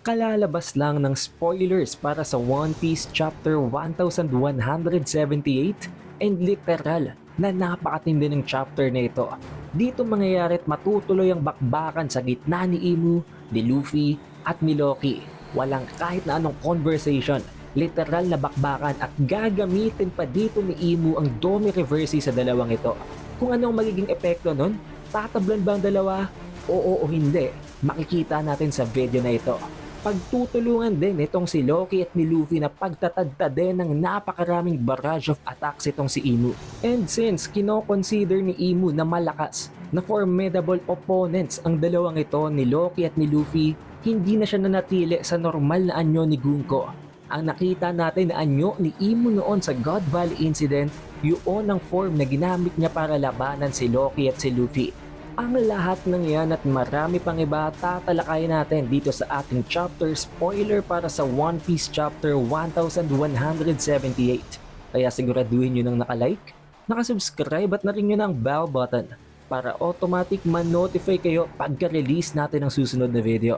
Kalalabas lang ng spoilers para sa One Piece Chapter 1178 and literal na napakatindi ng chapter na ito. Dito mangyayari't matutuloy ang bakbakan sa gitna ni Imu, ni Luffy at ni Loki. Walang kahit na anong conversation, literal na bakbakan at gagamitin pa dito ni Imu ang Domi Reverse sa dalawang ito. Kung anong magiging epekto nun, tatablan ba ang dalawa? Oo o hindi, makikita natin sa video na ito. Pagtutulungan din itong si Loki at ni Luffy na pagtatadta din ng napakaraming barrage of attacks itong si Imu. And since kino-consider ni Imu na malakas, na formidable opponents ang dalawang ito ni Loki at ni Luffy, hindi na siya nanatili sa normal na anyo ni Gunko. Ang nakita natin na anyo ni Imu noon sa God Valley incident, yun ang form na ginamit niya para labanan si Loki at si Luffy. Ang lahat ng yan at marami pang iba tatalakayin natin dito sa ating chapter spoiler para sa One Piece Chapter 1178. Kaya siguraduhin nyo nang nakalike, nakasubscribe at na-ring nyo ng bell button para automatic ma-notify kayo pagka-release natin ng susunod na video.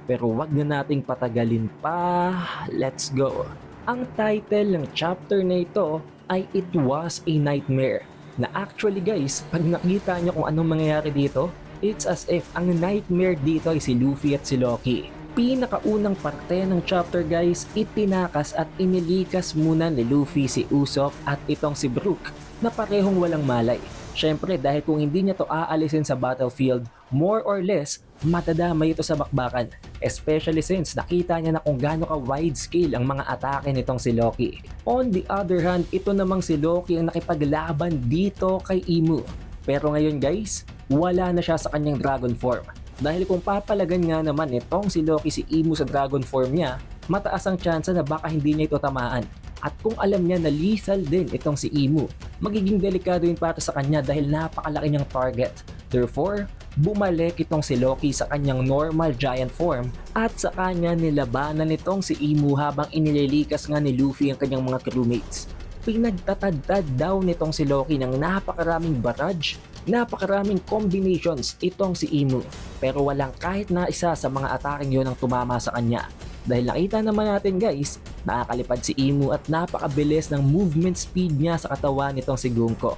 Pero wag na nating patagalin pa, let's go! Ang title ng chapter na ito ay It Was a Nightmare. Na actually guys, pag nakita nyo kung anong mangyayari dito, it's as if ang nightmare dito ay si Luffy at si Loki. Pinakaunang parte ng chapter guys, itinakas at inilikas muna ni Luffy si Usopp at itong si Brook na parehong walang malay. Syempre dahil kung hindi niya to aalisin sa battlefield, more or less, matadamay ito sa bakbakan. Especially since nakita niya na kung gaano ka wide scale ang mga atake nitong si Loki. On the other hand, ito namang si Loki ang nakipaglaban dito kay Imu. Pero ngayon guys, wala na siya sa kanyang dragon form. Dahil kung papalagan nga naman itong si Loki si Imu sa dragon form niya, mataas ang tsansa na baka hindi niya ito tamaan. At kung alam niya na lethal din itong si Imu, magiging delikado yun para sa kanya dahil napakalaki niyang target. Therefore, bumalik itong si Loki sa kanyang normal giant form at sa kanya nilabanan itong si Imu habang inililikas nga ni Luffy ang kanyang mga crewmates. Pinagtatadtad daw nitong si Loki ng napakaraming barrage, napakaraming combinations itong si Imu. Pero walang kahit na isa sa mga ataking yon ang tumama sa kanya. Dahil nakita naman natin guys, nakakalipad si Imu at napakabilis ng movement speed niya sa katawan nitong si Gunko.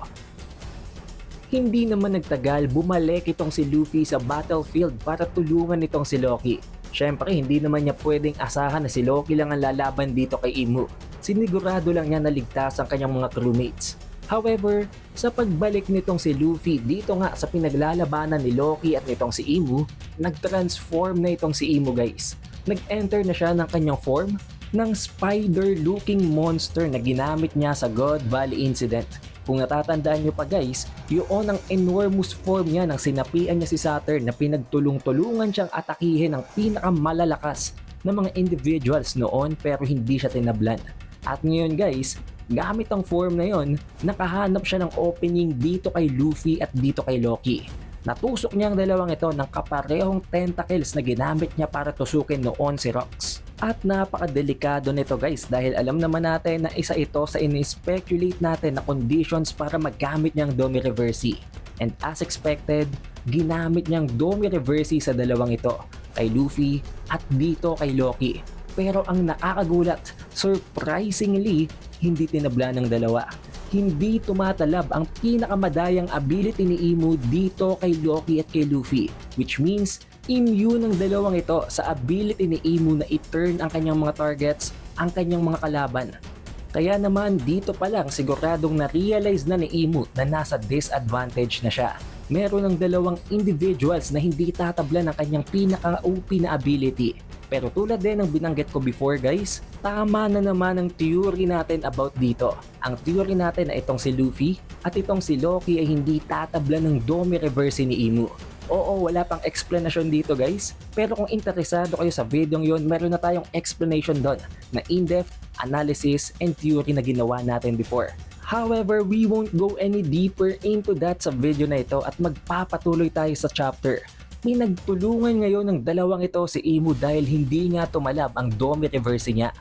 Hindi naman nagtagal, bumalik itong si Luffy sa battlefield para tulungan itong si Loki. Syempre hindi naman niya pwedeng asahan na si Loki lang ang lalaban dito kay Imu. Sinigurado lang niya na ligtas ang kanyang mga crewmates. However, sa pagbalik nitong si Luffy dito nga sa pinaglalabanan ni Loki at nitong si Imu, nag-transform na itong si Imu guys. Nag-enter na siya ng kanyang form ng spider-looking monster na ginamit niya sa God Valley incident. Kung natatandaan nyo pa guys, yun ang enormous form niya nang sinapian niya si Saturn na pinagtulong-tulungan siyang atakihin ng pinakamalalakas na mga individuals noon pero hindi siya tinablan. At ngayon guys, gamit ang form na yon, nakahanap siya ng opening dito kay Luffy at dito kay Loki. Natusok niya ang dalawang ito ng kaparehong tentacles na ginamit niya para tusukin noon si Rox. At napakadelikado nito guys dahil alam naman natin na isa ito sa in-speculate natin na conditions para magamit niyang Domi Reverse. And as expected, ginamit niyang Domi Reverse sa dalawang ito, kay Luffy at dito kay Loki. Pero ang nakakagulat, surprisingly, hindi tinabla ng dalawa. Hindi tumatalab ang pinakamadayang ability ni Imu dito kay Loki at kay Luffy, which means immune ng dalawang ito sa ability ni Imu na i-turn ang kanyang mga targets, ang kanyang mga kalaban. Kaya naman dito pa lang siguradong na-realize na ni Imu na nasa disadvantage na siya. Meron ng dalawang individuals na hindi tatabla ng kanyang pinaka-OP na ability. Pero tulad din ng binanggit ko before guys, tama na naman ang theory natin about dito. Ang theory natin na itong si Luffy at itong si Loki ay hindi tatabla ng Domi Reverse ni Imu. Oo, wala pang explanation dito guys, pero kung interesado kayo sa video yon, meron na tayong explanation doon na in-depth analysis and theory na ginawa natin before. However, we won't go any deeper into that sa video na ito at magpapatuloy tayo sa chapter. Pinagtulungan ngayon ng dalawang ito si Imu dahil hindi nga tumalab ang Domi Reverse niya.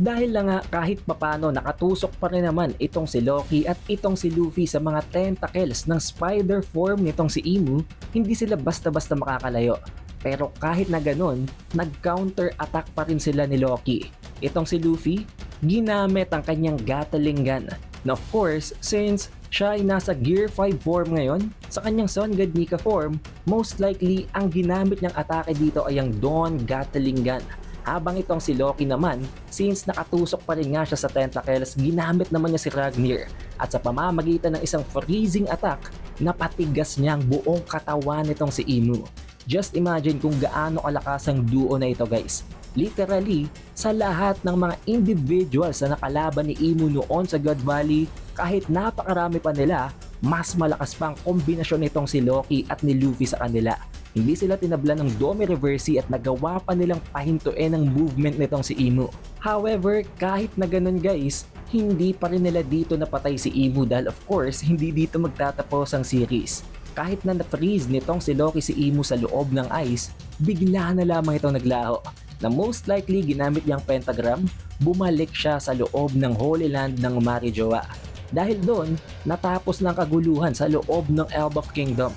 Dahil lang nga kahit papano nakatusok pa rin naman itong si Loki at itong si Luffy sa mga tentacles ng spider form nitong si Imu, hindi sila basta-basta makakalayo. Pero kahit na ganun, nag-counter attack pa rin sila ni Loki. Itong si Luffy, ginamit ang kanyang Gatling gun. Na of course, since siya ay nasa Gear 5 form ngayon, sa kanyang Sun God Nika form, most likely ang ginamit niyang atake dito ay ang Dawn Gatling gun. Habang itong si Loki naman, since nakatusok pa rin nga siya sa tentacles, ginamit naman niya si Ragnir. At sa pamamagitan ng isang freezing attack, napatigas niya ang buong katawan nitong si Imu. Just imagine kung gaano kalakas ang duo na ito guys. Literally, sa lahat ng mga individuals na nakalaban ni Imu noon sa God Valley, kahit napakarami pa nila, mas malakas pa ang kombinasyon nitong si Loki at ni Luffy sa kanila. Hindi sila tinabla ng Domi Reversi at nagawa pa nilang pahintuin ang movement nitong si Imu. However, kahit na ganun guys, hindi pa rin nila dito napatay si Imu dahil of course, hindi dito magtatapos ang series. Kahit na na-freeze nitong si Loki si Imu sa loob ng ice, bigla na lamang itong naglaho. Na most likely ginamit niyang pentagram, bumalik siya sa loob ng Holy Land ng Marijoa. Dahil doon, natapos ng kaguluhan sa loob ng Elbaf Kingdom.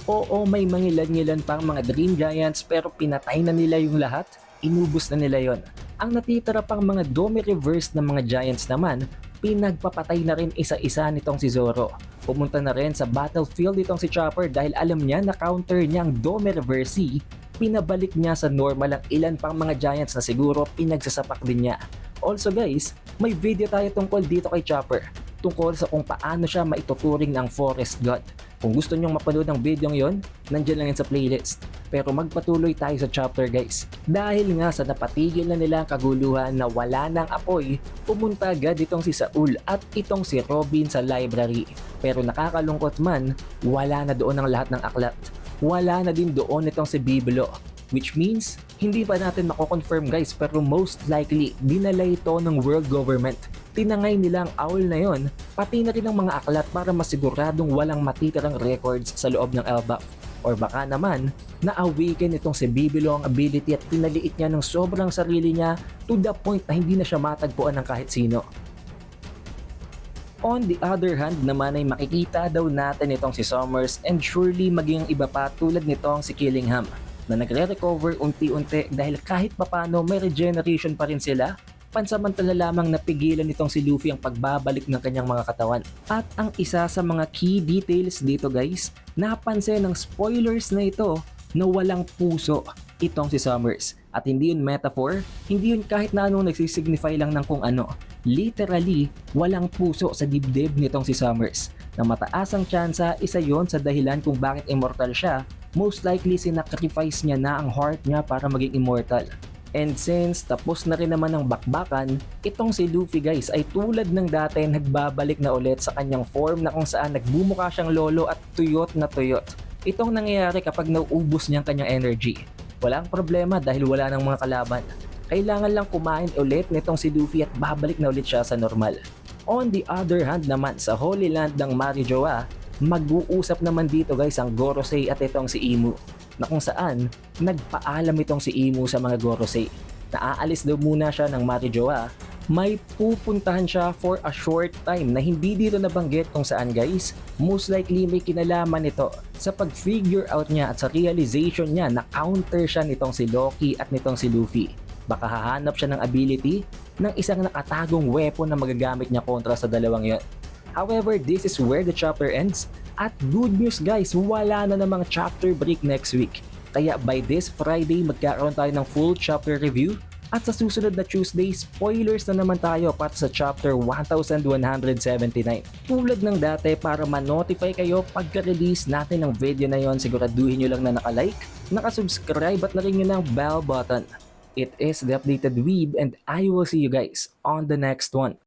Oo, may mangilan-ngilan pang mga Dream Giants pero pinatay na nila yung lahat, inubos na nila yon. Ang natitira pang mga Domi Reverse na mga Giants naman, pinagpapatay na rin isa-isa nitong si Zoro. Pumunta na rin sa battlefield itong si Chopper dahil alam niya na counter niya ang Domi Reversi, pinabalik niya sa normal ang ilan pang mga Giants na siguro pinagsasapak din niya. Also guys, may video tayo tungkol dito kay Chopper, tungkol sa kung paano siya maituturing ng Forest God. Kung gusto nyong mapanood ang video yon, nandiyan lang yan sa playlist. Pero magpatuloy tayo sa chapter guys. Dahil nga sa napatigil na nila ang kaguluhan na wala ng apoy, pumunta agad itong si Saul at itong si Robin sa library. Pero nakakalungkot man, wala na doon ang lahat ng aklat. Wala na din doon itong si Biblo. Which means, hindi pa natin mako-confirm guys pero most likely dinala ito ng world government. Tinangay nila ang owl na yon, pati na rin ang mga aklat para masiguradong walang matitirang records sa loob ng Elbaf. Or baka naman, na-awaken itong si Bibilo ang ability at pinaliit niya ng sobrang sarili niya to the point na hindi na siya matagpuan ng kahit sino. On the other hand naman ay makikita daw natin itong si Summers and surely maging iba pa tulad nitong si Killingham na nagre-recover unti-unti dahil kahit papano may regeneration pa rin sila. Pansamantala lamang napigilan nitong si Luffy ang pagbabalik ng kanyang mga katawan. At ang isa sa mga key details dito guys, napansin ng spoilers na ito na walang puso itong si Summers. At hindi yun metaphor, hindi yun kahit na anong nagsisignify lang ng kung ano. Literally, walang puso sa dibdib nitong si Summers. Na mataas ang tsansa, isa yon sa dahilan kung bakit immortal siya. Most likely sinacrifice niya na ang heart niya para maging immortal. And since tapos na rin naman ang bakbakan, itong si Luffy guys ay tulad ng dati nagbabalik na ulit sa kanyang form na kung saan nagbumuka siyang lolo at tuyot na tuyot. Itong nangyayari kapag nauubos niyang kanyang energy. Walang problema dahil wala ng mga kalaban. Kailangan lang kumain ulit nitong si Luffy at babalik na ulit siya sa normal. On the other hand naman sa Holy Land ng Marijoa, mag-uusap naman dito guys ang Gorosei at itong si Imu. Na kung saan, nagpaalam itong si Imu sa mga Gorosei. Naaalis daw muna siya ng Marijoa, may pupuntahan siya for a short time na hindi dito nabanggit kung saan guys. Most likely may kinalaman ito sa pag-figure out niya at sa realization niya na counter siya nitong si Loki at nitong si Luffy. Baka hahanap siya ng ability ng isang nakatagong weapon na magagamit niya kontra sa dalawang yon. However, this is where the chapter ends. At good news guys, wala na namang chapter break next week. Kaya by this Friday, magkakaroon tayo ng full chapter review. At sa susunod na Tuesday, spoilers na naman tayo para sa chapter 1179. Tulad ng dati, para ma-notify kayo pagka-release natin ng video na yon, siguraduhin nyo lang na naka-like, naka-subscribe at na-ring nyo ng bell button. It is the Updated Weeb and I will see you guys on the next one.